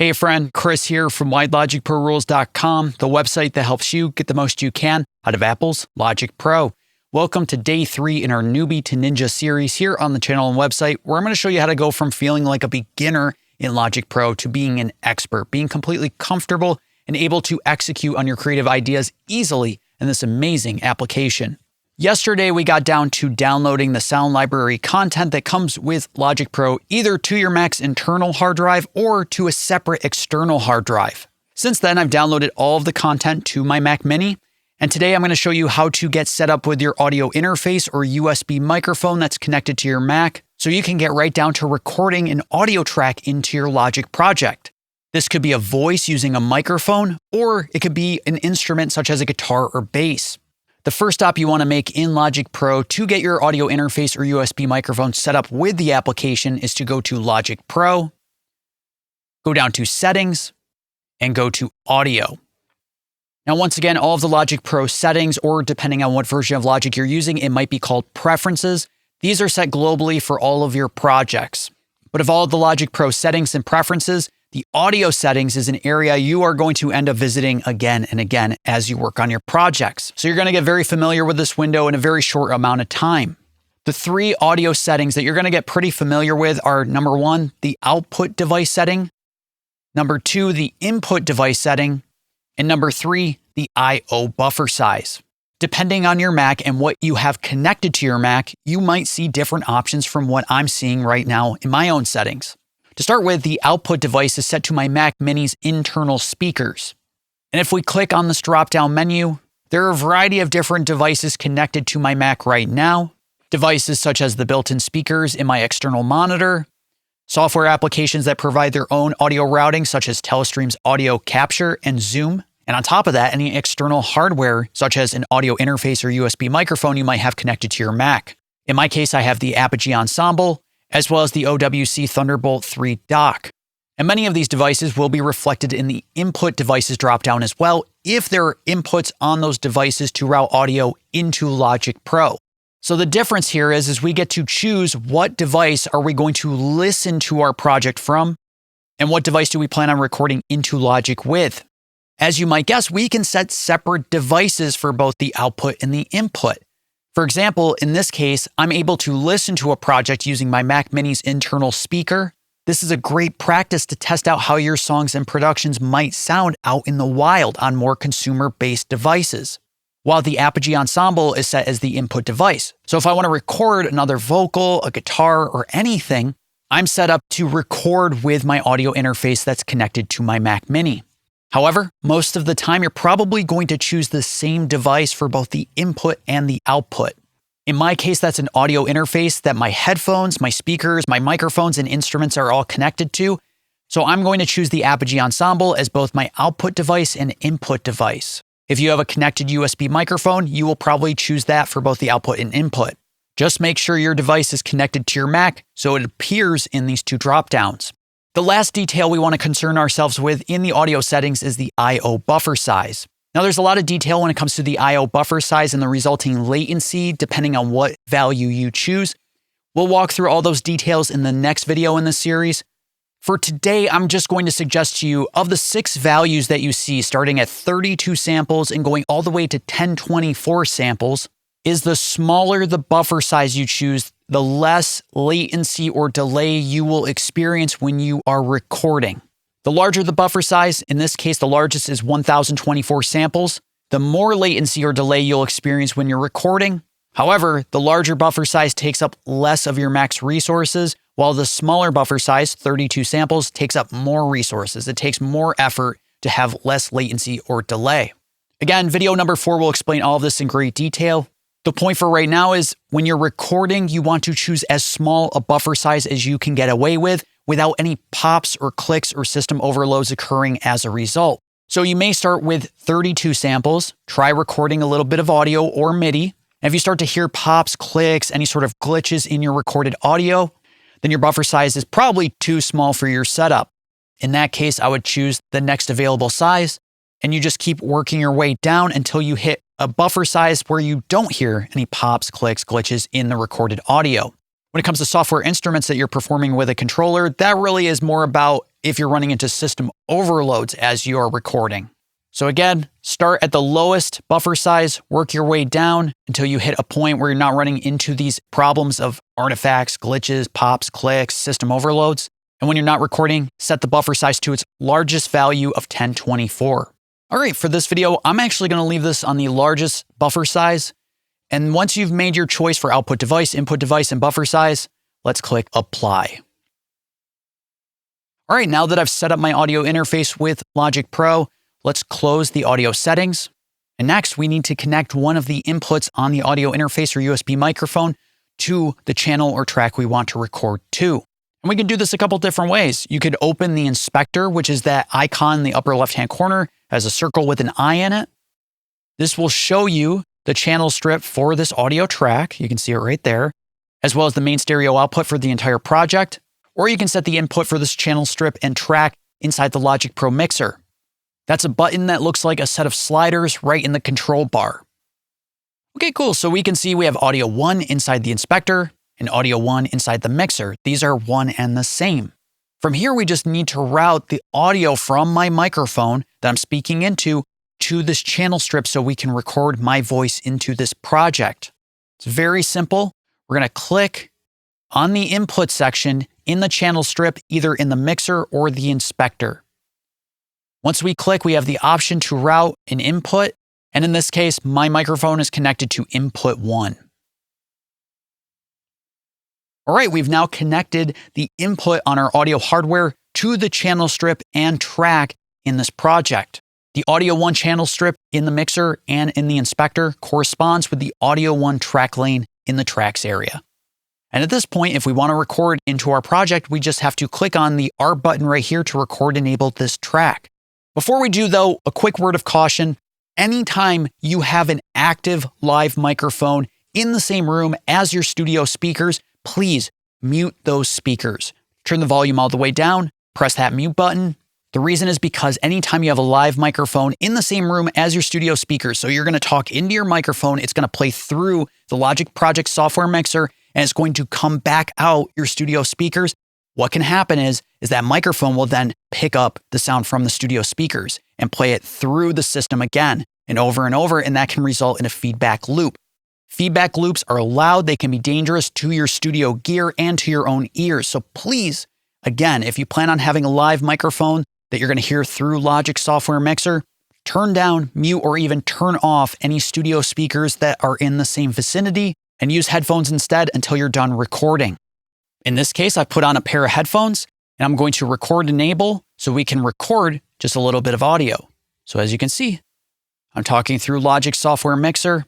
Hey friend, Chris here from WhyLogicProRules.com, the website that helps you get the most you can out of Apple's Logic Pro. Welcome to day 3 in our Newbie to Ninja series here on the channel and website, where I'm going to show you how to go from feeling like a beginner in Logic Pro to being an expert, being completely comfortable and able to execute on your creative ideas easily in this amazing application. Yesterday, we got down to downloading the sound library content that comes with Logic Pro either to your Mac's internal hard drive or to a separate external hard drive. Since then, I've downloaded all of the content to my Mac Mini, and today I'm going to show you how to get set up with your audio interface or USB microphone that's connected to your Mac so you can get right down to recording an audio track into your Logic project. This could be a voice using a microphone, or it could be an instrument such as a guitar or bass. The first stop you want to make in Logic Pro to get your audio interface or USB microphone set up with the application is to go to Logic Pro, go down to Settings, and go to Audio. Now, once again, all of the Logic Pro settings, or depending on what version of Logic you're using, it might be called preferences. These are set globally for all of your projects. But of all of the Logic Pro settings and preferences, the audio settings is an area you are going to end up visiting again and again as you work on your projects. So you're going to get very familiar with this window in a very short amount of time. The 3 audio settings that you're going to get pretty familiar with are number 1, the output device setting, number 2, the input device setting, and number 3, the I/O buffer size. Depending on your Mac and what you have connected to your Mac, you might see different options from what I'm seeing right now in my own settings. To start with, the output device is set to my Mac Mini's internal speakers. And if we click on this drop-down menu, there are a variety of different devices connected to my Mac right now. Devices such as the built-in speakers in my external monitor, software applications that provide their own audio routing such as Telestream's audio capture and zoom. And on top of that, any external hardware such as an audio interface or USB microphone you might have connected to your Mac. In my case, I have the Apogee Ensemble, as well as the OWC Thunderbolt 3 dock. And many of these devices will be reflected in the input devices dropdown as well if there are inputs on those devices to route audio into Logic Pro. So the difference here is we get to choose what device are we going to listen to our project from, and what device do we plan on recording into Logic with. As you might guess, we can set separate devices for both the output and the input. For example, in this case, I'm able to listen to a project using my Mac Mini's internal speaker. This is a great practice to test out how your songs and productions might sound out in the wild on more consumer-based devices, while the Apogee Ensemble is set as the input device. So if I want to record another vocal, a guitar, or anything, I'm set up to record with my audio interface that's connected to my Mac Mini. However, most of the time, you're probably going to choose the same device for both the input and the output. In my case, that's an audio interface that my headphones, my speakers, my microphones, and instruments are all connected to. So I'm going to choose the Apogee Ensemble as both my output device and input device. If you have a connected USB microphone, you will probably choose that for both the output and input. Just make sure your device is connected to your Mac so it appears in these 2 dropdowns. The last detail we want to concern ourselves with in the audio settings is the I/O buffer size. Now, there's a lot of detail when it comes to the I/O buffer size and the resulting latency, depending on what value you choose. We'll walk through all those details in the next video in this series. For today, I'm just going to suggest to you, of the 6 values that you see, starting at 32 samples and going all the way to 1024 samples, is the smaller the buffer size you choose, the less latency or delay you will experience when you are recording. The larger the buffer size, in this case, the largest is 1024 samples, the more latency or delay you'll experience when you're recording. However, the larger buffer size takes up less of your Mac's resources, while the smaller buffer size, 32 samples, takes up more resources. It takes more effort to have less latency or delay. Again, video number 4 will explain all of this in great detail. The point for right now is when you're recording, you want to choose as small a buffer size as you can get away with without any pops or clicks or system overloads occurring as a result. So you may start with 32 samples, try recording a little bit of audio or MIDI. And if you start to hear pops, clicks, any sort of glitches in your recorded audio, then your buffer size is probably too small for your setup. In that case, I would choose the next available size, and you just keep working your way down until you hit a buffer size where you don't hear any pops, clicks, glitches in the recorded audio. When it comes to software instruments that you're performing with a controller, that really is more about if you're running into system overloads as you're recording. So again, start at the lowest buffer size, work your way down until you hit a point where you're not running into these problems of artifacts, glitches, pops, clicks, system overloads. And when you're not recording, set the buffer size to its largest value of 1024. All right, for this video, I'm actually going to leave this on the largest buffer size. And once you've made your choice for output device, input device, and buffer size, let's click apply. All right, now that I've set up my audio interface with Logic Pro, let's close the audio settings. And next, we need to connect one of the inputs on the audio interface or USB microphone to the channel or track we want to record to. And we can do this a couple different ways. You could open the inspector, which is that icon in the upper left-hand corner, has a circle with an eye in it. This will show you the channel strip for this audio track. You can see it right there, as well as the main stereo output for the entire project. Or you can set the input for this channel strip and track inside the Logic Pro mixer. That's a button that looks like a set of sliders right in the control bar. Okay, cool. So we can see we have audio 1 inside the inspector and audio 1 inside the mixer. These are one and the same. From here, we just need to route the audio from my microphone that I'm speaking into to this channel strip so we can record my voice into this project. It's very simple. We're going to click on the input section in the channel strip, either in the mixer or the inspector. Once we click, we have the option to route an input. And in this case, my microphone is connected to input 1. All right, we've now connected the input on our audio hardware to the channel strip and track in this project. The audio 1 channel strip in the mixer and in the inspector corresponds with the audio 1 track lane in the tracks area. And at this point, if we want to record into our project, we just have to click on the R button right here to record enable this track. Before we do though, a quick word of caution. Anytime you have an active live microphone in the same room as your studio speakers, please mute those speakers. Turn the volume all the way down, press that mute button. The reason is because anytime you have a live microphone in the same room as your studio speakers, so you're going to talk into your microphone, it's going to play through the Logic Project software mixer, and it's going to come back out your studio speakers. What can happen is that microphone will then pick up the sound from the studio speakers and play it through the system again and over, and that can result in a feedback loop. Feedback loops are loud. They can be dangerous to your studio gear and to your own ears. So please, again, if you plan on having a live microphone that you're going to hear through Logic software mixer, turn down, mute, or even turn off any studio speakers that are in the same vicinity and use headphones instead until you're done recording. In this case, I put on a pair of headphones and I'm going to record enable so we can record just a little bit of audio. So as you can see, I'm talking through Logic software mixer,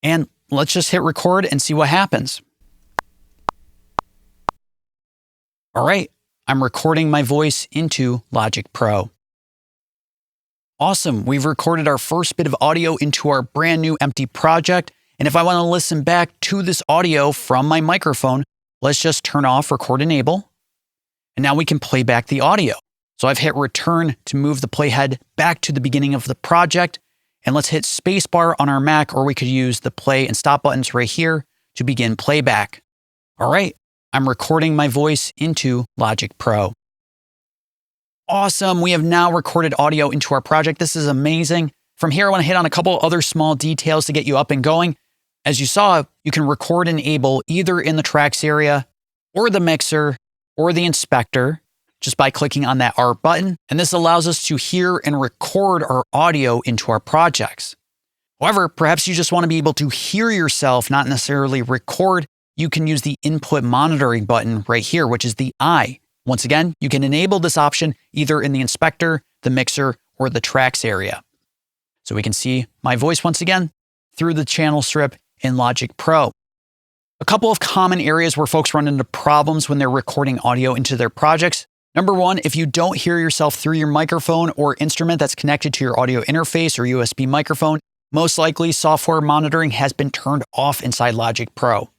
and let's just hit record and see what happens. All right, I'm recording my voice into Logic Pro. Awesome, we've recorded our first bit of audio into our brand new empty project. And if I want to listen back to this audio from my microphone, let's just turn off record enable. And now we can play back the audio. So I've hit return to move the playhead back to the beginning of the project. And let's hit spacebar on our Mac, or we could use the play and stop buttons right here to begin playback. All right, I'm recording my voice into Logic Pro. Awesome, we have now recorded audio into our project. This is amazing. From here, I want to hit on a couple other small details to get you up and going. As you saw, you can record enable either in the tracks area or the mixer or the inspector just by clicking on that R button. And this allows us to hear and record our audio into our projects. However, perhaps you just want to be able to hear yourself, not necessarily record. You can use the input monitoring button right here, which is the I. Once again, you can enable this option either in the inspector, the mixer, or the tracks area. So we can see my voice once again through the channel strip in Logic Pro. A couple of common areas where folks run into problems when they're recording audio into their projects. Number one, if you don't hear yourself through your microphone or instrument that's connected to your audio interface or USB microphone, most likely software monitoring has been turned off inside Logic Pro.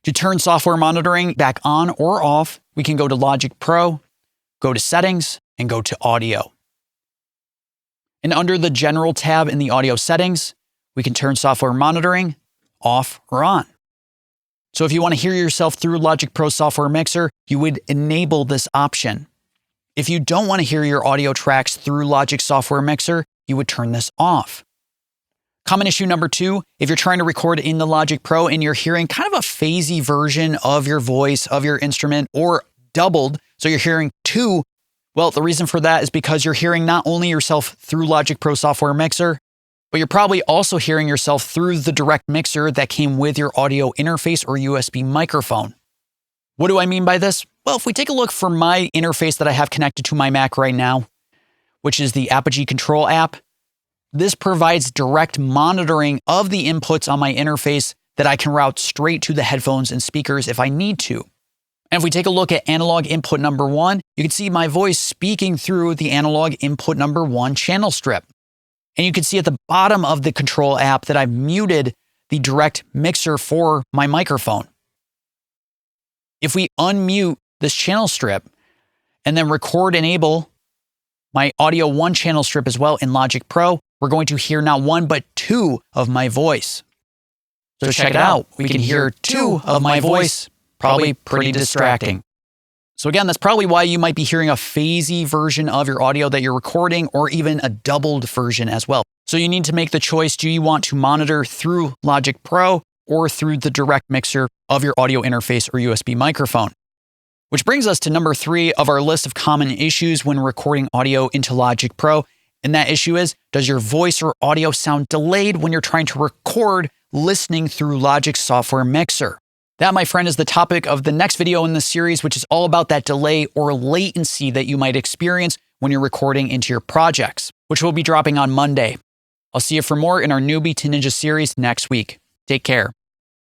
To turn software monitoring back on or off, we can go to Logic Pro, go to Settings, and go to Audio. And under the General tab in the Audio settings, we can turn software monitoring off or on. So if you want to hear yourself through Logic Pro Software Mixer, you would enable this option. If you don't want to hear your audio tracks through Logic Software Mixer, you would turn this off. Common issue number 2, if you're trying to record in the Logic Pro and you're hearing kind of a phasey version of your voice, of your instrument, or doubled, so you're hearing 2, well, the reason for that is because you're hearing not only yourself through Logic Pro Software Mixer, but you're probably also hearing yourself through the direct mixer that came with your audio interface or USB microphone. What do I mean by this? Well, if we take a look for my interface that I have connected to my Mac right now, which is the Apogee Control app, this provides direct monitoring of the inputs on my interface that I can route straight to the headphones and speakers if I need to. And if we take a look at analog input number 1, you can see my voice speaking through the analog input number 1 channel strip. And you can see at the bottom of the control app that I've muted the direct mixer for my microphone. If we unmute this channel strip and then record enable my audio 1 channel strip as well in Logic Pro, we're going to hear not 1, but 2 of my voice. So check it out. We can hear 2 of my voice, probably pretty distracting. So again, that's probably why you might be hearing a phasey version of your audio that you're recording, or even a doubled version as well. So you need to make the choice. Do you want to monitor through Logic Pro or through the direct mixer of your audio interface or USB microphone? Which brings us to number 3 of our list of common issues when recording audio into Logic Pro. And that issue is, does your voice or audio sound delayed when you're trying to record listening through Logic Software Mixer? That, my friend, is the topic of the next video in this series, which is all about that delay or latency that you might experience when you're recording into your projects, which will be dropping on Monday. I'll see you for more in our Newbie to Ninja series next week. Take care.